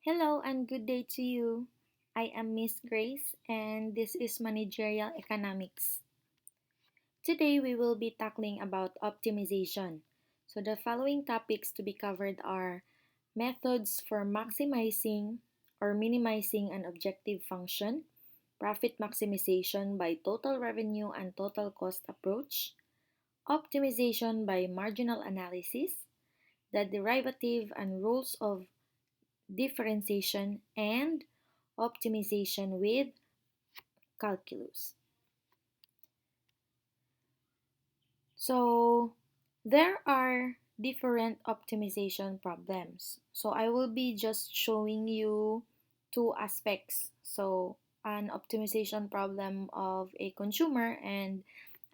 Hello and good day to you. I am Miss Grace and this is Managerial Economics. Today we will be tackling about optimization. So the following topics to be covered are methods for maximizing or minimizing an objective function, profit maximization by total revenue and total cost approach, optimization by marginal analysis, the derivative and rules of differentiation, and optimization with calculus. So there are different optimization problems. So I will be just showing you two aspects. So an optimization problem of a consumer and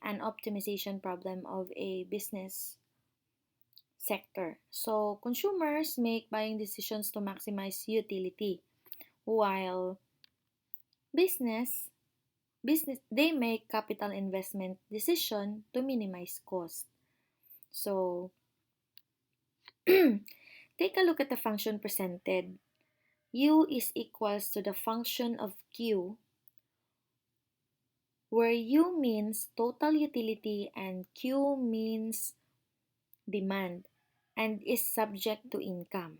an optimization problem of a business sector. So consumers make buying decisions to maximize utility, while business business they make capital investment decision to minimize cost. So take a look at the function presented. U is equals to the function of Q, where U means total utility and Q means demand and is subject to income.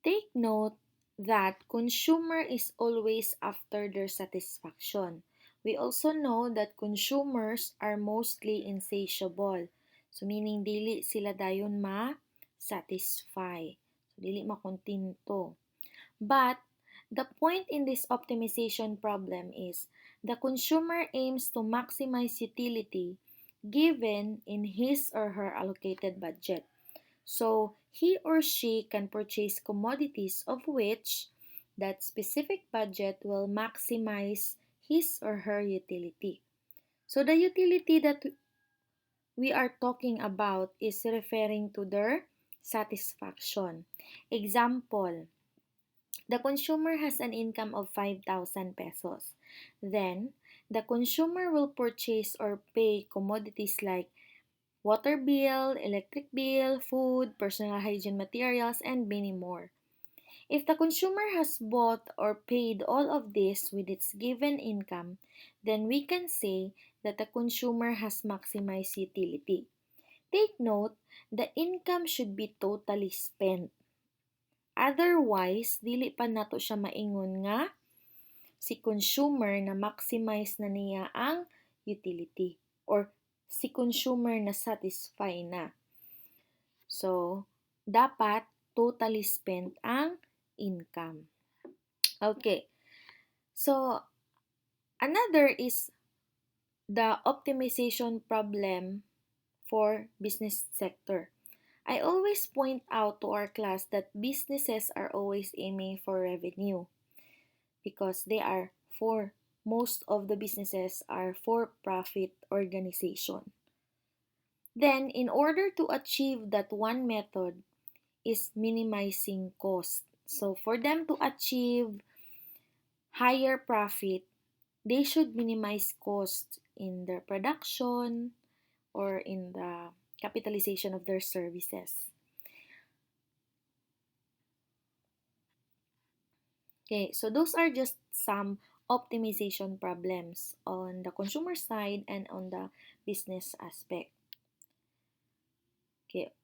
Take note that consumer is always after their satisfaction. We also know that consumers are mostly insatiable. So meaning dili sila dayon ma-satisfy. So dili makontento. But the point in this optimization problem is the consumer aims to maximize utility given in his or her allocated budget. So he or she can purchase commodities of which that specific budget will maximize his or her utility. So the utility that we are talking about is referring to their satisfaction. Example, the consumer has an income of 5,000 pesos. Then, the consumer will purchase or pay commodities like water bill, electric bill, food, personal hygiene materials, and many more. If the consumer has bought or paid all of this with its given income, then we can say that the consumer has maximized utility. Take note, the income should be totally spent. Otherwise, dili pa nato siya maingon nga si consumer na maximize na niya ang utility or si consumer na satisfy na. So, dapat totally spent ang income. Okay. So, another is the optimization problem for business sector. I always point out to our class that businesses are always aiming for revenue because they are for most of the businesses are for-profit organization. Then, in order to achieve that one method is minimizing cost. So, for them to achieve higher profit, they should minimize cost in their production or in the capitalization of their services. Okay, so those are just some optimization problems on the consumer side and on the business aspect. Okay,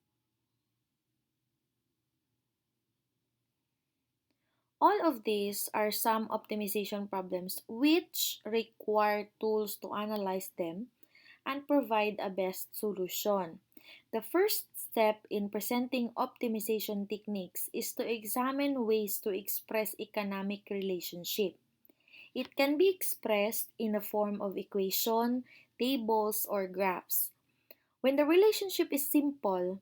all of these are some optimization problems which require tools to analyze them and provide a best solution. The first step in presenting optimization techniques is to examine ways to express economic relationship. It can be expressed in the form of equation, tables, or graphs. When the relationship is simple,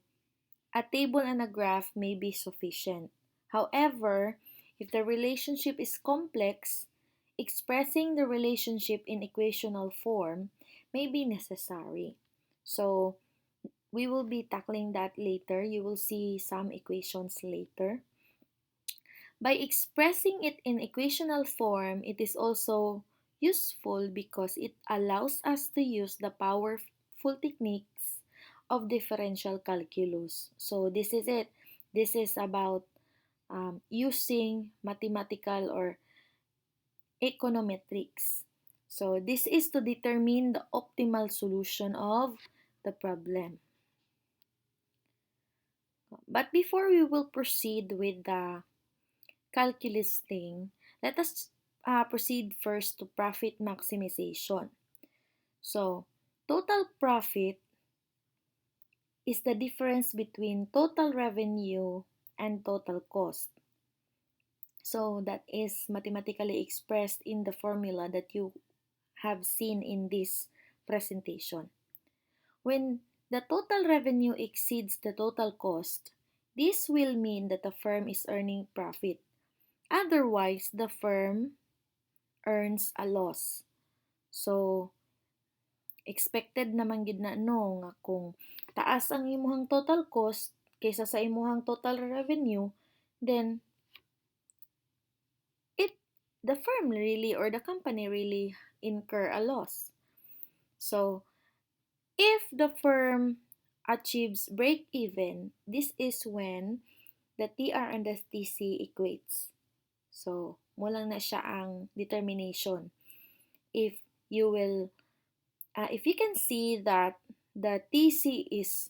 a table and a graph may be sufficient. However, if the relationship is complex, expressing the relationship in equational form may be necessary. So, we will be tackling that later. You will see some equations later. By expressing it in equational form, it is also useful because it allows us to use the powerful techniques of differential calculus. So this is it. This is about using mathematical or econometrics. So this is to determine the optimal solution of the problem. But before we will proceed with the calculus thing, let us proceed first to profit maximization. So total profit is the difference between total revenue and total cost. So that is mathematically expressed in the formula that you have seen in this presentation. When the total revenue exceeds the total cost, this will mean that the firm is earning profit. Otherwise, the firm earns a loss. So, expected naman gid na no nga kung taas ang imuhang total cost kaysa sa imuhang total revenue, then it the firm really or the company really incur a loss. So, if the firm achieves break even, this is when the TR and the TC equates. So, mo lang na siya ang determination. If you will, if you can see that the TC is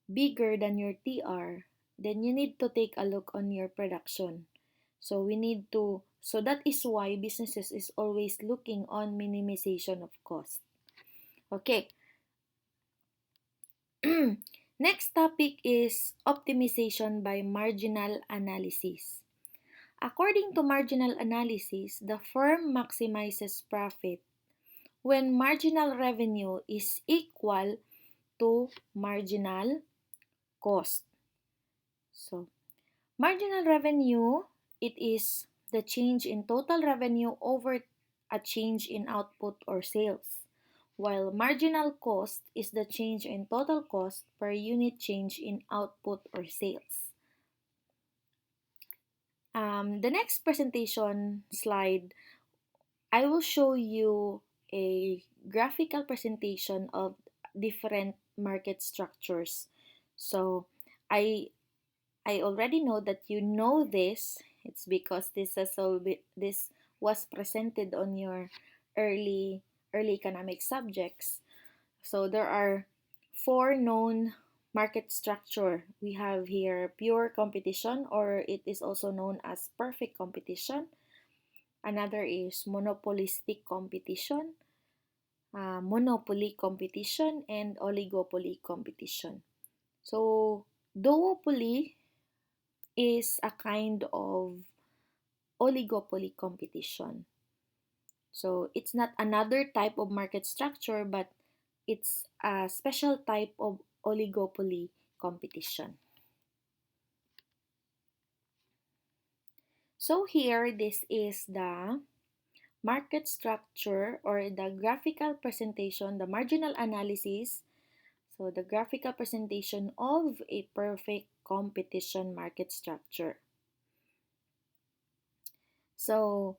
bigger than your TR, then you need to take a look on your production. So so that is why businesses is always looking on minimization of cost. Okay. Next topic is optimization by marginal analysis. According to marginal analysis, the firm maximizes profit when marginal revenue is equal to marginal cost. So, marginal revenue, it is the change in total revenue over a change in output or sales, while marginal cost is the change in total cost per unit change in output or sales. The next presentation slide, I will show you a graphical presentation of different market structures. So, I I already know that you know this. It's because this was presented on your early economic subjects. So there are four known market structure. We have here pure competition, or it is also known as perfect competition. Another is monopolistic competition, monopoly competition, and oligopoly competition. So duopoly is a kind of oligopoly competition. So it's not another type of market structure, but it's a special type of oligopoly competition. So here, this is the market structure or the graphical presentation, the marginal analysis. So the graphical presentation of a perfect competition market structure. So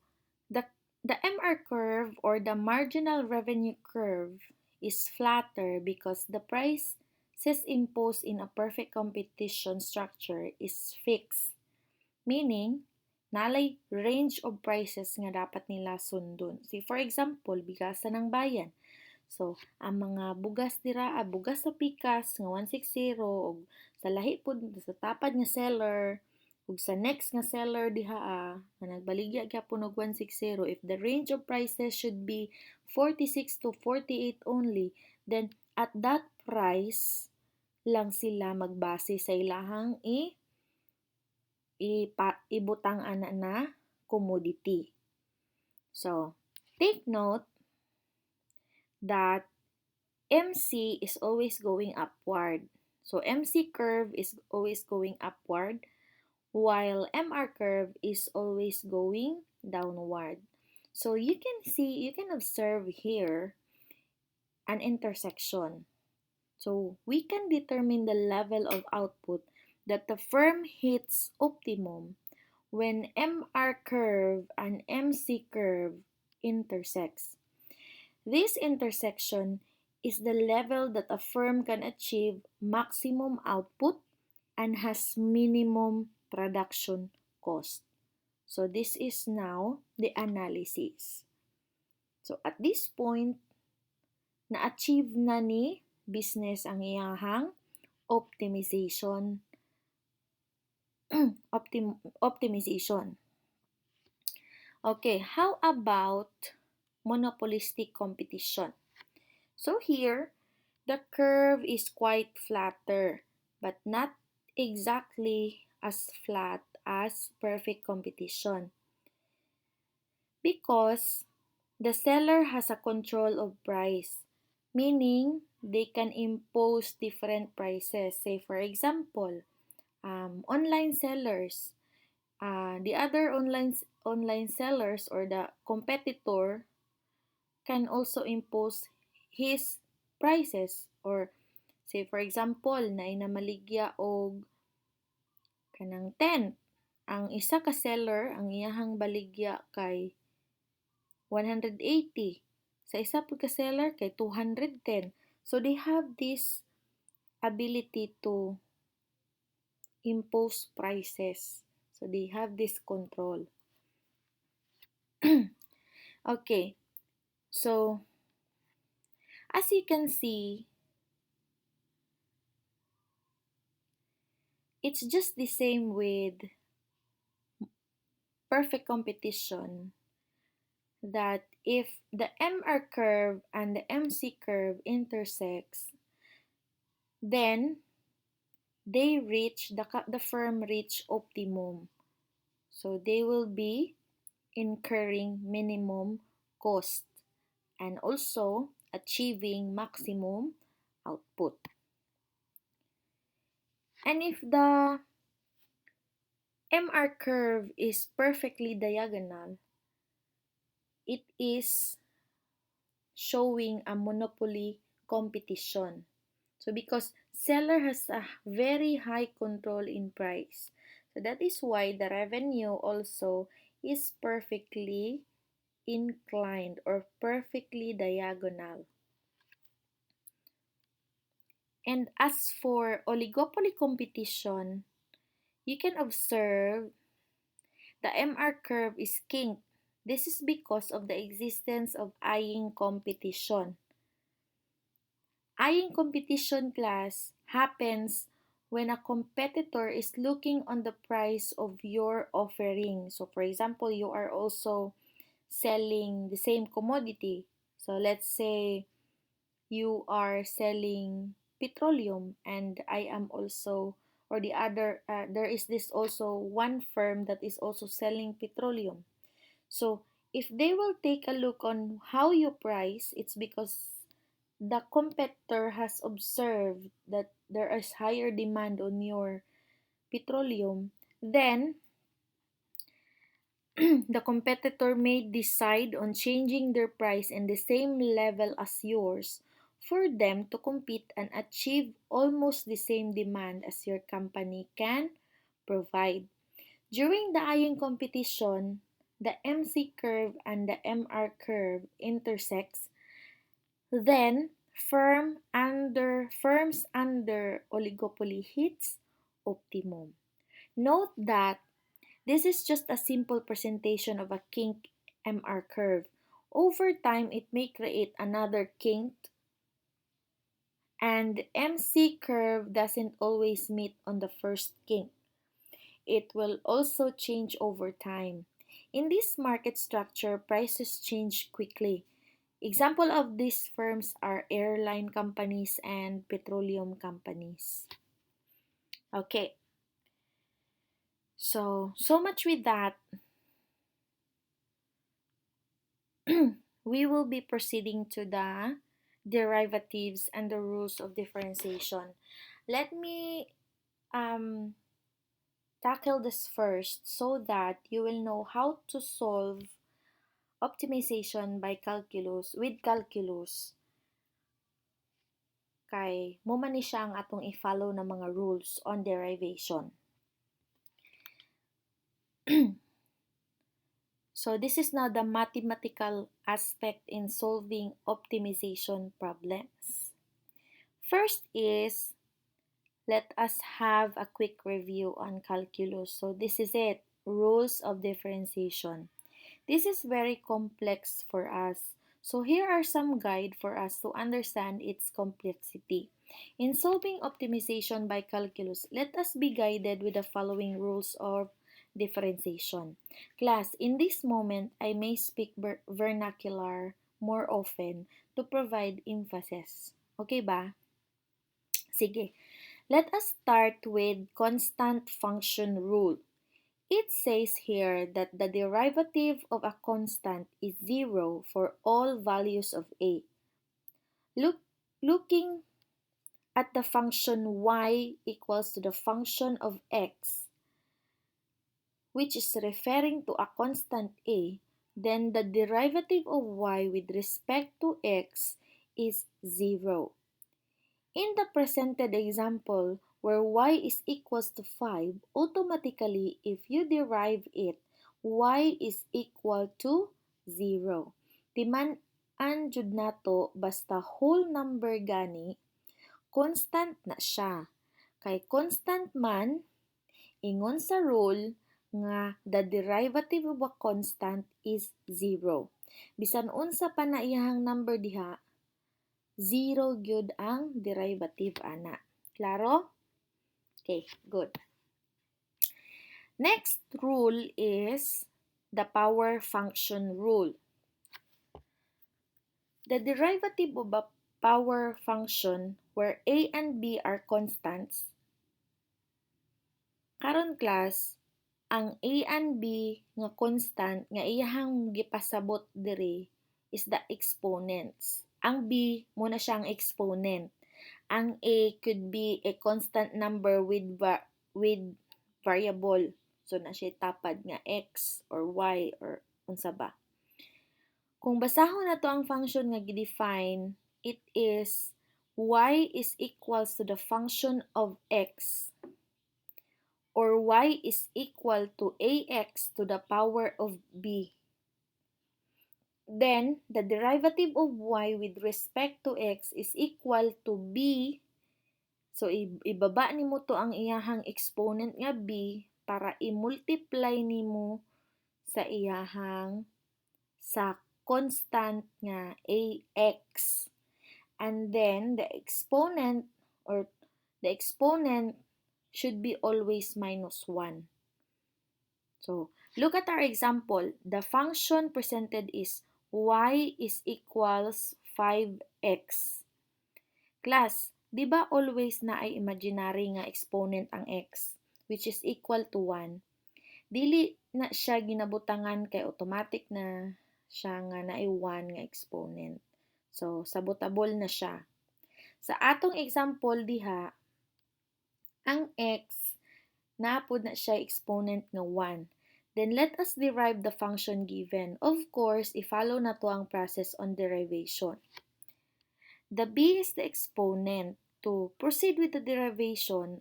the the MR curve or the marginal revenue curve is flatter because the prices imposed in a perfect competition structure is fixed, meaning nalay range of prices nga dapat nila sundon. See, for example, bigasan ng bayan. So, ang mga bugas dira, bugas sa pikas nga 160 og sa lahi pud sa tapad nga seller ug sa next nga seller diha nga nagbaligya gyapon og 160, if the range of prices should be 46 to 48 only, then at that price lang sila magbase sa ilahang ibutang ana na commodity. So, take note that MC is always going upward. So MC curve is always going upward while MR curve is always going downward. So you can observe here an intersection. So we can determine the level of output that the firm hits optimum when MR curve and MC curve intersects. This intersection is the level that a firm can achieve maximum output and has minimum production cost. So this is now the analysis. So at this point, na-achieve na ni business ang iyahang optimization. Optimization. Okay, how about monopolistic competition? So here, the curve is quite flatter, but not exactly as flat as perfect competition, because the seller has a control of price, meaning they can impose different prices. Say for example, online sellers, the other online sellers or the competitor can also impose his prices, or say for example na inamaligya og kanang 10, ang isa ka seller ang iyahang baligya kay 180, sa isa pud ka seller kay 210. So they have this ability to impose prices. So they have this control. Okay. So as you can see, it's just the same with perfect competition, that if the MR curve and the MC curve intersects, then the firm reach optimum. So they will be incurring minimum cost and also achieving maximum output. And if the MR curve is perfectly diagonal, it is showing a monopoly competition. So because seller has a very high control in price, so that is why the revenue also is perfectly inclined or perfectly diagonal. And as for oligopoly competition, you can observe the MR curve is kinked. This is because of the existence of eyeing competition. Eyeing competition class happens when a competitor is looking on the price of your offering. So for example, you are also selling the same commodity. So let's say you are selling petroleum and I am also, or the other, there is this also one firm that is also selling petroleum. So if they will take a look on how you price, it's because the competitor has observed that there is higher demand on your petroleum, then the competitor may decide on changing their price in the same level as yours for them to compete and achieve almost the same demand as your company can provide. During the eyeing competition, the MC curve and the MR curve intersects, then firms under oligopoly hits optimum. Note that this is just a simple presentation of a kink MR curve. Over time, it may create another kink, and MC curve doesn't always meet on the first kink. It will also change over time. In this market structure, prices change quickly. Example of these firms are airline companies and petroleum companies. Okay. So much with that. We will be proceeding to the derivatives and the rules of differentiation. Let me tackle this first so that you will know how to solve optimization by calculus with calculus. Kay mo man ni siya ang atong i-follow na mga rules on derivation. So this is now the mathematical aspect in solving optimization problems. First is let us have a quick review on calculus. So this is it, rules of differentiation. This is very complex for us. So here are some guide for us to understand its complexity. In solving optimization by calculus, let us be guided with the following rules of differentiation. Class, in this moment, I may speak vernacular more often to provide emphasis. Okay ba? Sige. Let us start with constant function rule. It says here that the derivative of a constant is 0 for all values of a. Looking at the function y equals to the function of x, which is referring to a constant a, then the derivative of y with respect to x is 0. In the presented example, where y is equals to 5, automatically, if you derive it, y is equal to 0. Timan-an jud nato basta whole number gani, constant na siya. Kay constant man, ingon sa rule nga the derivative of a constant is 0. Bisan unsa pa na iyang number diha, 0 gyud ang derivative ana. Klaro? Okay, good. Next rule is the power function rule. The derivative of a power function where a and b are constants. Karon class, ang a and b nga constant nga iyahang gipasabot diri is the exponents. Ang b mo na siyang exponent. Ang a could be a constant number with variable. So na siya tapad nga x or y or unsa ba. Kung basahon na to ang function nga gidefine, it is y is equals to the function of x or y is equal to ax to the power of b. Then, the derivative of y with respect to x is equal to b. So, ibaba nimo to ang iyahang exponent nga b para i-multiply nimo sa iyahang sa constant nga ax. And then, the exponent should be always minus 1. So, look at our example. The function presented is y is equals 5x. Class, di ba always na ay imaginary nga exponent ang x, which is equal to 1? Dili na siya ginabutangan kay automatic na siya nga na ay 1 nga exponent. So, sabotable na siya. Sa atong example diha, ang x, naapod na siya exponent nga 1. Then, let us derive the function given. Of course, i-follow na to ang process on derivation. The b is the exponent. To proceed with the derivation,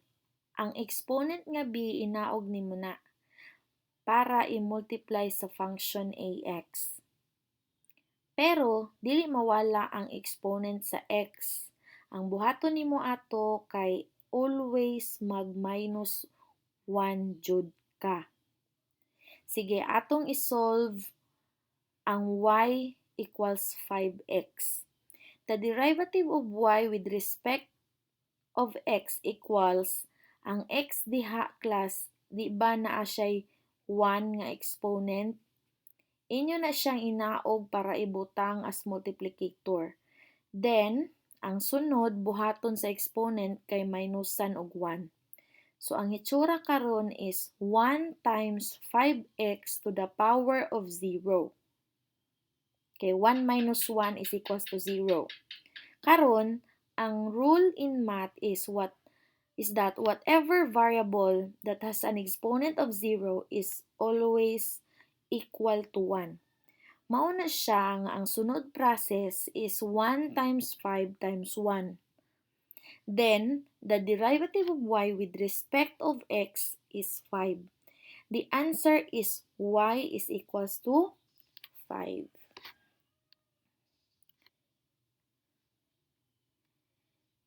ang exponent nga b inaog nimo na para i-multiply sa function ax. Pero, dili mawala ang exponent sa x. Ang buhaton nimo ato kay always mag-minus 1 jud ka. Sige, atong isolve ang y equals 5x. The derivative of y with respect of x equals ang x diha class, di ba naa siya'y 1 nga exponent? Inyo na siyang inaog para ibutang as multiplicator. Then, ang sunod buhaton sa exponent kay minusan og 1. So, ang itsura karon is 1 times 5x to the power of 0. Okay, 1 minus 1 is equals to 0. Karon, ang rule in math is that whatever variable that has an exponent of 0 is always equal to 1. Mauna siya nga ang sunod process is 1 times 5 times 1. Then, the derivative of y with respect of x is 5. The answer is y is equals to 5.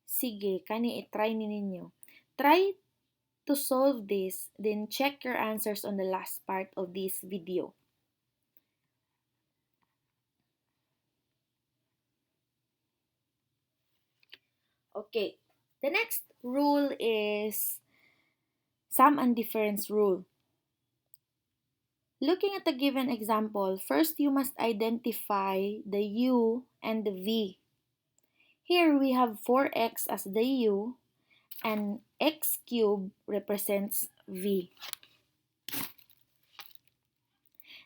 Sige, kani i-try ninyo. try to solve this, then check your answers on the last part of this video. Okay, the next rule is sum and difference rule. Looking at the given example, first you must identify the u and the v. Here we have 4x as the u and x cubed represents v.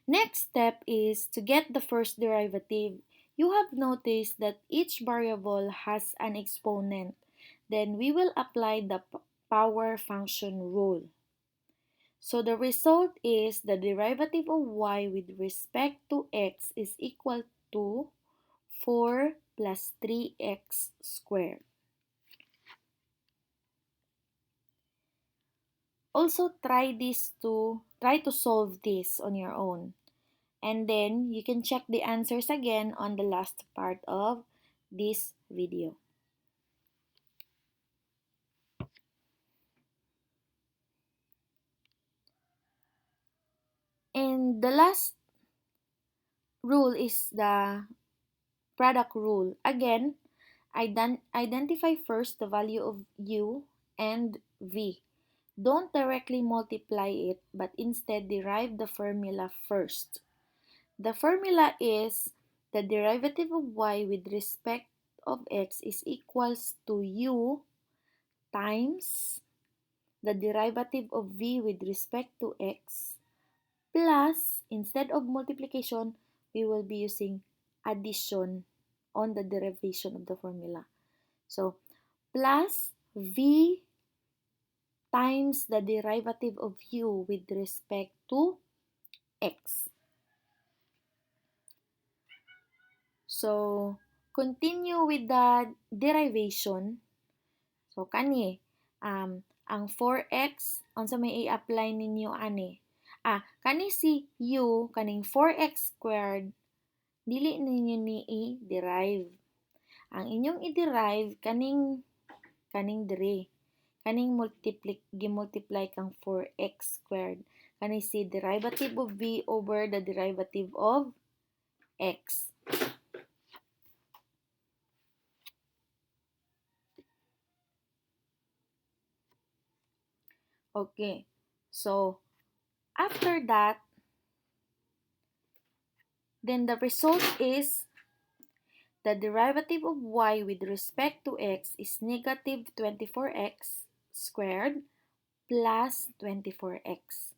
Next step is to get the first derivative. You have noticed that each variable has an exponent. Then we will apply the power function rule. So the result is the derivative of y with respect to x is equal to 4 plus 3x squared. Also try to solve this on your own. And then you can check the answers again on the last part of this video. And the last rule is the product rule. Again, identify first the value of u and v. Don't directly multiply it, but instead derive the formula first. The formula is the derivative of y with respect of x is equals to u times the derivative of v with respect to x plus, instead of multiplication, we will be using addition on the derivation of the formula. So, plus v times the derivative of u with respect to x. So, continue with the derivation. So, kani, ang 4x, unsa may i-apply ninyo ani? Kani si u, kaning 4x squared, dili ninyo ni i-derive. Ang inyong i-derive, kaning dire. Kaning gimultiply kang 4x squared. Kani si derivative of v over the derivative of x. Okay. So, after that, then the result is the derivative of y with respect to x is negative 24x squared plus 24x.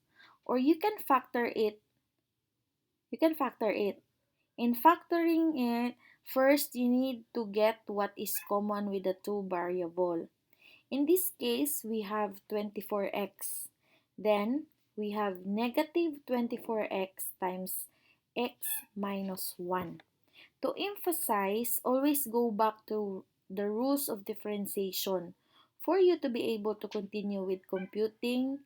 Or you can factor it. In factoring it, first you need to get what is common with the two variable. In this case, we have 24x. Then, we have negative 24x times x minus 1. To emphasize, always go back to the rules of differentiation for you to be able to continue with computing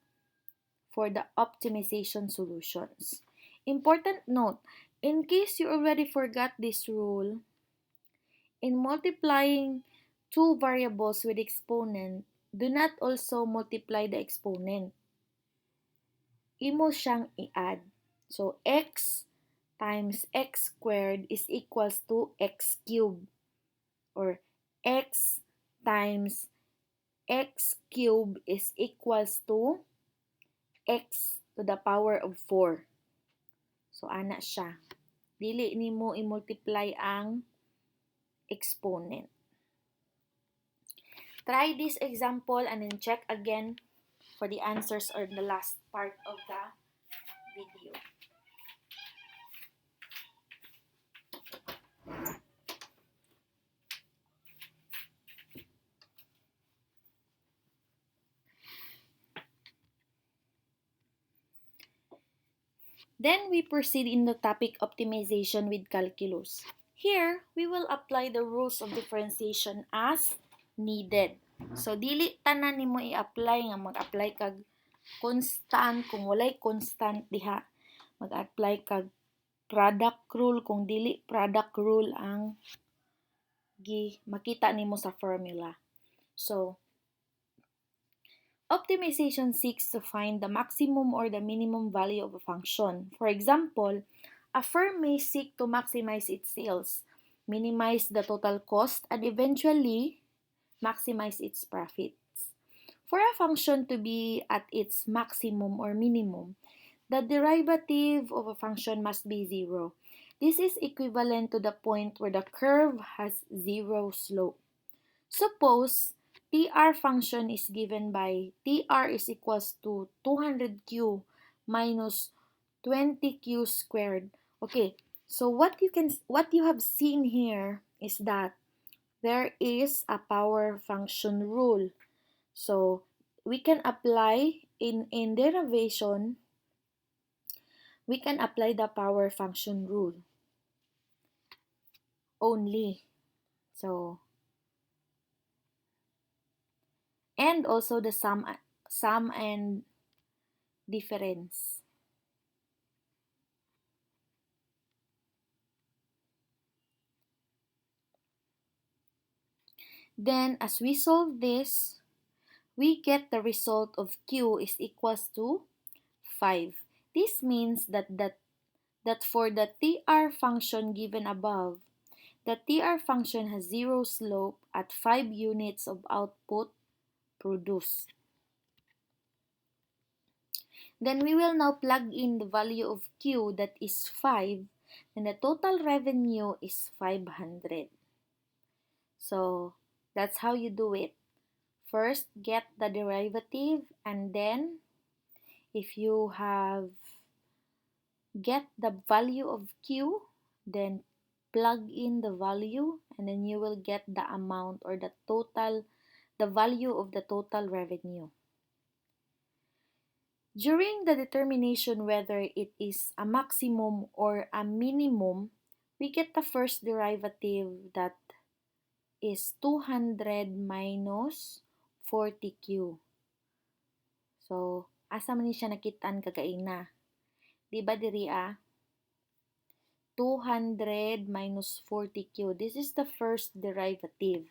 for the optimization solutions. Important note, in case you already forgot this rule, in multiplying two variables with exponent, do not also multiply the exponent. Imo siyang i-add. So, x times x squared is equals to x cubed. Or x times x cubed is equals to x to the power of 4. So, ana siya. Dili nimo i-multiply ang exponent. Try this example and then check again for the answers or the last part of the video. Then we proceed in the topic optimization with calculus. Here, we will apply the rules of differentiation as needed. So, dili tanan nimo i-apply nga mag-apply kag constant kung walay constant diha. Mag-apply kag product rule kung dili product rule ang makita nimo sa formula. So, Optimization seeks to find the maximum or the minimum value of a function. For example, a firm may seek to maximize its sales, minimize the total cost, and eventually maximize its profits. For a function to be at its maximum or minimum, the derivative of a function must be zero. This is equivalent to the point where the curve has zero slope. Suppose TR function is given by TR is equals to 200Q minus 20Q squared. Okay, so what you have seen here is that there is a power function rule. So we can apply in derivation, we can apply the power function rule only. So and also the sum and difference. Then as we solve this, we get the result of Q is equals to 5. This means that for the TR function given above, the TR function has zero slope at 5 units of output produced. Then we will now plug in the value of Q that is 5, and the total revenue is 500. So that's how you do it. First, get the derivative, and then if you have get the value of Q, then plug in the value, and then you will get the amount or the value of the total revenue. During the determination whether it is a maximum or a minimum, we get the first derivative that is 200 minus 40Q. So, asa man ni siya nakitaan kagaina? Di ba diri 200 minus 40Q. This is the first derivative.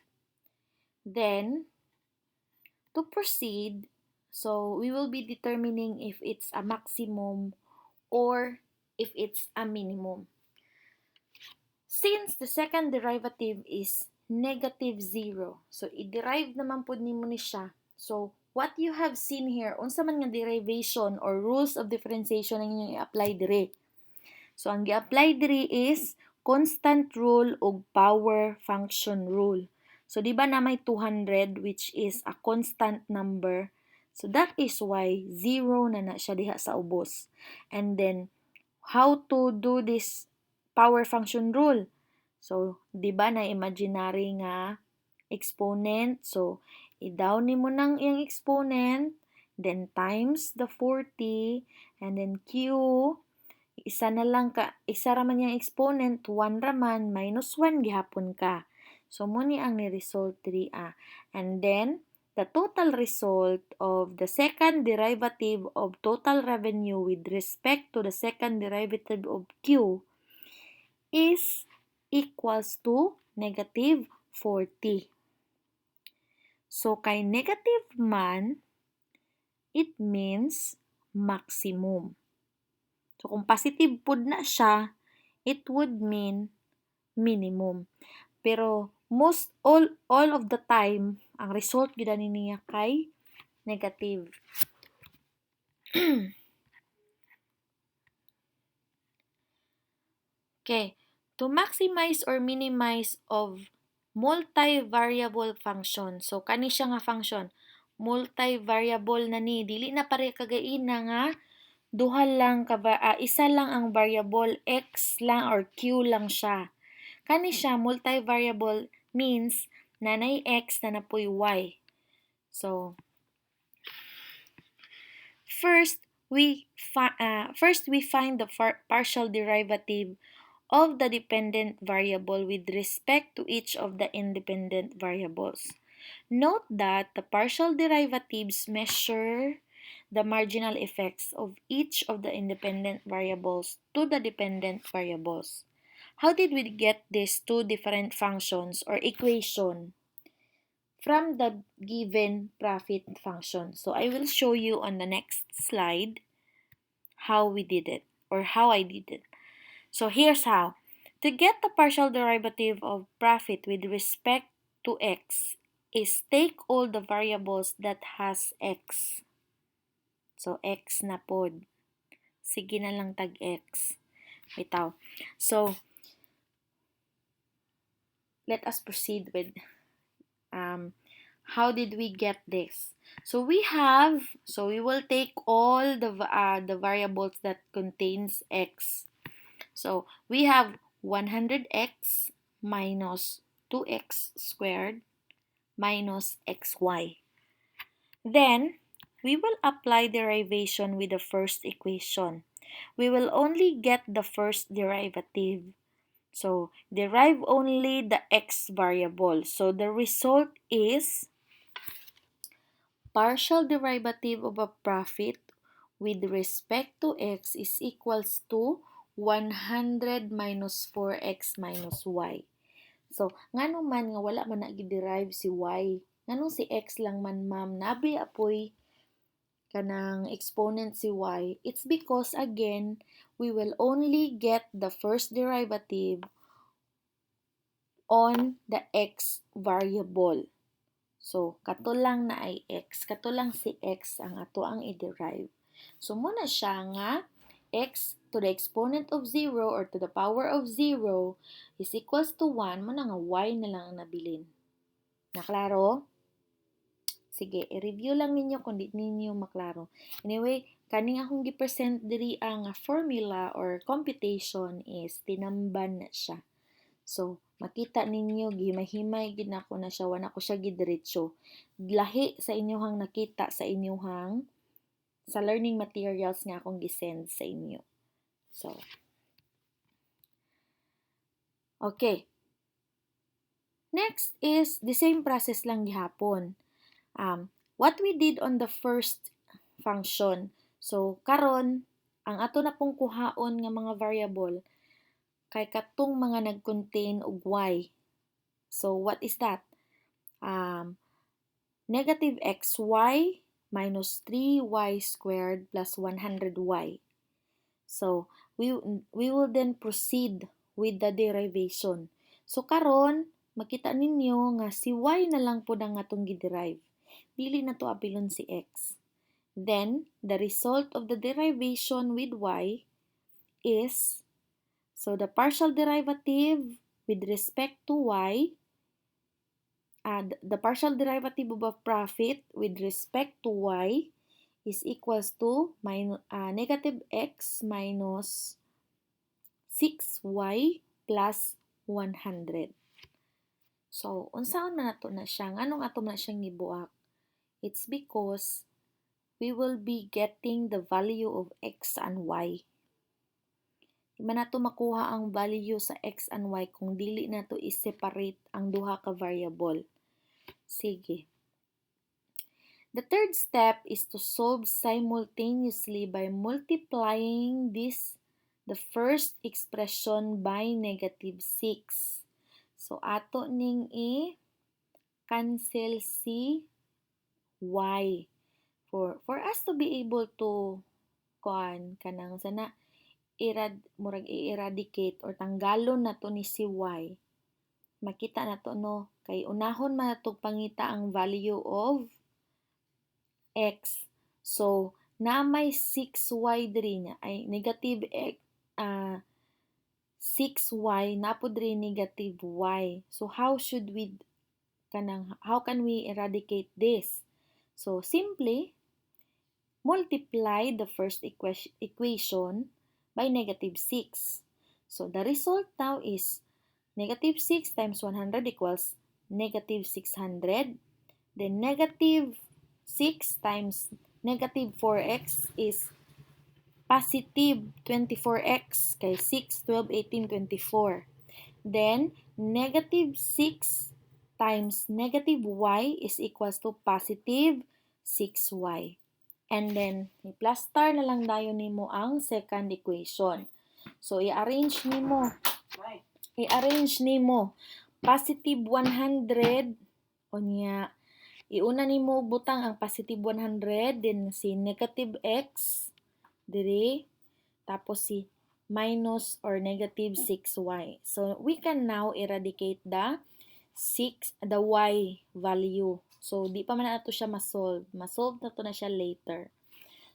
Then, to proceed, so we will be determining if it's a maximum or if it's a minimum. Since the second derivative is negative 0, so i-derive naman po nimo ni siya. So, what you have seen here, unsa man nga derivation or rules of differentiation ang inyong i-apply dire. So, ang i-apply dire is constant rule o power function rule. So, di ba na may 200 which is a constant number? So, that is why 0 na siya diha sa ubos. And then, how to do this power function rule? So, di ba na imaginary nga exponent? So, i-down ni mo ng iyang exponent, then times the 40, and then Q, isa raman yung exponent, 1 raman, minus 1 gihapon ka. So, muni ang ni-result 3 And then, the total result of the second derivative of total revenue with respect to the second derivative of Q is equals to negative 40. So, kay negative man, it means maximum. So, kung positive pud na siya, it would mean minimum. Pero, all of the time, ang result gid niya kay negative. Okay, to maximize or minimize of multivariable function. So, kani siya nga function, multivariable na ni, dili na pare kagaina nga isa lang ang variable, x lang or q lang siya. Kani siya multivariable means nanay x na napoy y. So, first we find the partial derivative of the dependent variable with respect to each of the independent variables. Note that the partial derivatives measure the marginal effects of each of the independent variables to the dependent variables. How did we get these two different functions or equation? from the given profit function. So I will show you on the next slide how we did it, or how I did it. So here's how. To get the partial derivative of profit with respect to x is take all the variables that has x. So x na pod. Sige na lang tag x. Bitaw. So let us proceed with how did we get this? So we will take all the variables that contains x. So we have 100x minus 2x squared minus xy. Then we will apply derivation with the first equation. We will only get the first derivative. So derive only the x variable. So the result is partial derivative of a profit with respect to x is equals to 100 minus 4x minus y. So, ngano man nga wala man nag-derive si y, nganong si x lang man ma'am, nabi apoy kanang exponent si y, it's because again, we will only get the first derivative on the x variable. So, kato lang na ay x. Kato lang si x ang ato ang i-derive. So, muna siya nga x to the exponent of 0 or to the power of 0 is equals to 1. Muna nga y na lang ang nabilin. Naklaro? Sige, i-review lang ninyo kung di ninyo maklaro. Anyway, kaning akong gi-present diri ang formula or computation is tinamban na siya. So, makita ninyo, gihimay-himay gid nako na siya, wala ko siya gidiretso. Lahi sa inyohang nakita sa inyohang sa learning materials nga akong gisend sa inyo. So, okay. Next is the same process lang gihapon. What we did on the first function. So, karon ang ato na pong kuhaon nga mga variable kay katong mga nag-contain og y. So, what is that? Negative xy minus 3y squared plus 100y. So, we will then proceed with the derivation. So, karon makita ninyo nga si y na lang po ang atong gi-derive. Dili na to apilon si x. Then, the result of the derivation with y is, so the partial derivative with respect to y, the partial derivative of a profit with respect to y is equals to negative x minus 6y plus 100. So, unsaon man nato na siya? Anong ato na siyang gibuak? It's because we will be getting the value of x and y. Di man nato makuha ang value sa x and y kung dili nato i-separate ang duha ka variable. Sige. The third step is to solve simultaneously by multiplying the first expression by negative 6. So, ato ning i-cancel si y. For us to be able to kanang sana i-eradicate or tanggalon nato ni si y. Makita nato no kay unahon man nato pangita ang value of x. So, na may 6y diri niya ay negative 6y na po diri negative y. So, how can we eradicate this? So, simply multiply the first equation by negative 6. So, the result now is negative 6 times 100 equals negative 600. Then, negative 6 times negative 4x is positive 24x kay 6, 12, 18, 24. Then, negative 6 times negative y is equals to positive 6y. And then, i-plus star na lang dayon nimo ang second equation. So, i-arrange nimo positive 100 O niya, iuna nimo butang ang positive 100, then si negative x, diri, tapos si minus or negative 6y. So, we can now eradicate the y value. So, di pa man nato siya masolve. Masolve na to na siya later.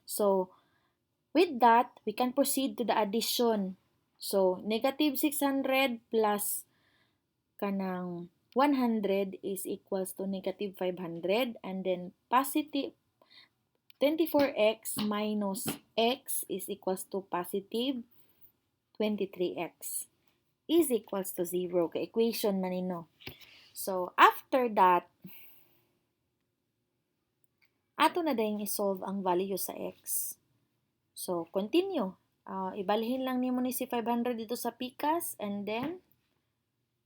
So, with that, we can proceed to the addition. So, negative 600 plus kanang 100 is equals to negative 500, and then positive 24x minus x is equals to positive 23x is equals to 0. Equation manino. So, after that, ato na dahil isolve ang value sa x. So, continue. Ibalhin lang nimo ni si 500 dito sa pikas, and then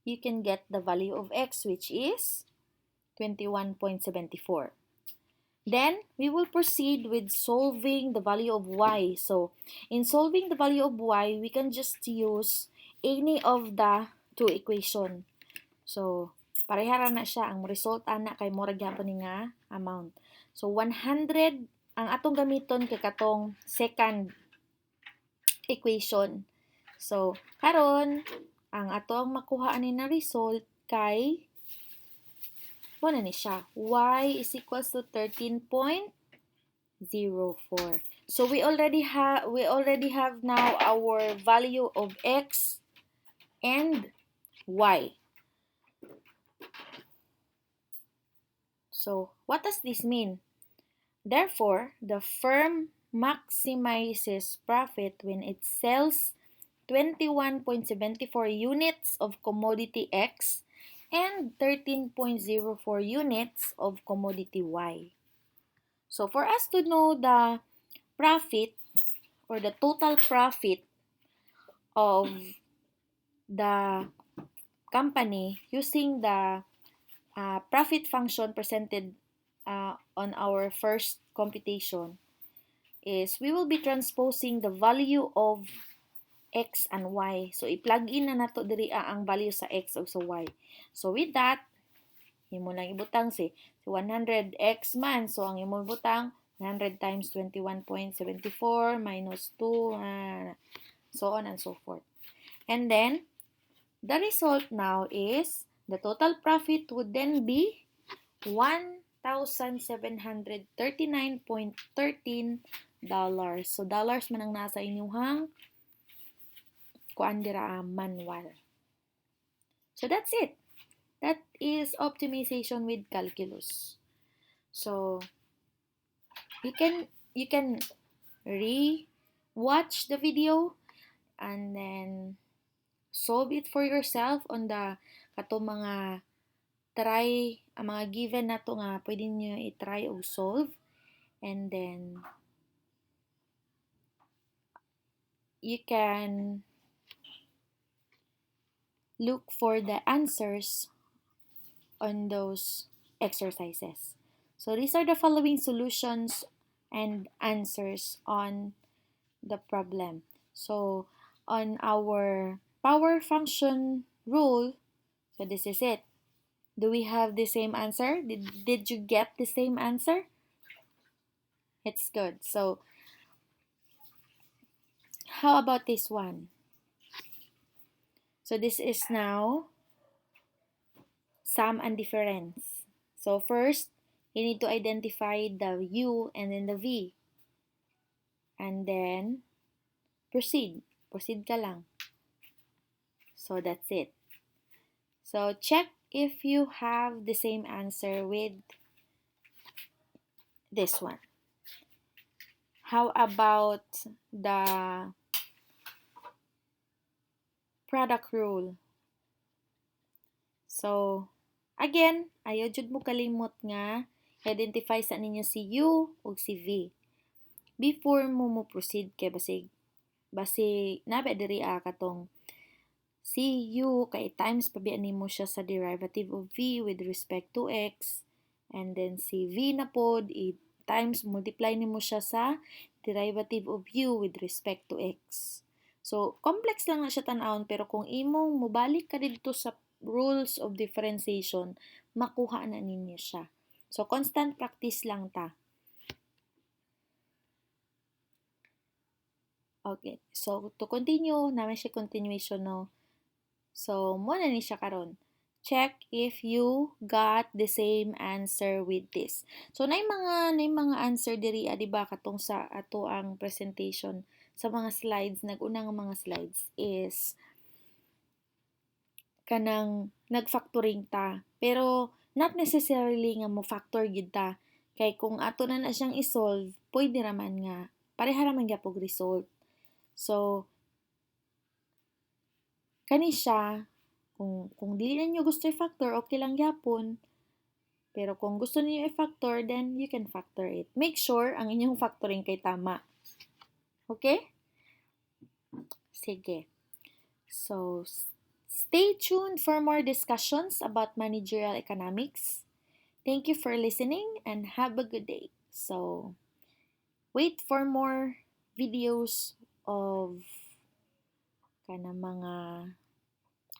you can get the value of x, which is 21.74. Then, we will proceed with solving the value of y. So, in solving the value of y, we can just use any of the two equation. So, parehara na siya. Ang result ana kay murag gyapon ni nga amount. So, 100 ang atong gamiton kay katong second equation. So, karon ang atong makuha ani na result kay na ni siya. Y is equals to 13.04. So we already have now our value of x and y. So what does this mean? Therefore, the firm maximizes profit when it sells 21.74 units of commodity X and 13.04 units of commodity Y. So for us to know the profit or the total profit of the company using the profit function presented on our first computation is we will be transposing the value of x and y. So, i-plug in na nato diri ang value sa x o sa y. So, with that, imo lang ibutang si 100x man. So, ang imo ibutang 100 times 21.74 minus 2, so on and so forth. And then, the result now is the total profit would then be 1,739.13 dollars. So, dollars man ang nasa inyuhang kuan dira manual. So, that's it. That is optimization with calculus. So, you can re-watch the video and then solve it for yourself on the kato mga mga given nato nga pwede niyo i-try o solve, and then you can look for the answers on those exercises. So these are the following solutions and answers on the problem. So on our power function rule, so this is it. Do we have the same answer? Did you get the same answer? It's good. So how about this one? So this is now sum and difference. So first, you need to identify the U and then the V. And then proceed. Proceed ka lang. So that's it. So check if you have the same answer with this one. How about the product rule? So, again, ayaw jud mo kalimot nga identify sa ninyo si U o si V. Before mo proceed kay basi nabe diri katong si U kay times pabian nimo siya sa derivative of V with respect to X, and then si V na pod times multiply nimo siya sa derivative of U with respect to X. So complex lang na siya tan-awon, pero kung imong mobalik ka dito sa rules of differentiation, makuha na ninyo siya. So, constant practice lang ta. Okay. So, to continue, naman siya continuation, no? So, muna ni siya karon. Check if you got the same answer with this. So, na mga answer diri, di ba, katong sa ato ang presentation sa mga slides, nag-unang mga slides is kanang nag-factoring ta. Pero, not necessarily nga mo factor gid ta. Kay kung ato na siyang isolve, pwede raman nga pareha raman gyapon result. So, kani siya, kung dili na niyo gusto i-factor, okay lang gyapon. Pero kung gusto niyo i-factor, then you can factor it. Make sure ang inyong factoring kay tama. Okay? Sige. So, stay tuned for more discussions about managerial economics. Thank you for listening and have a good day. So, wait for more videos of kana mga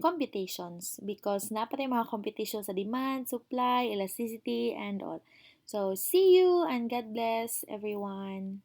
computations because napatay mga computations sa demand, supply, elasticity, and all. So, see you and God bless everyone.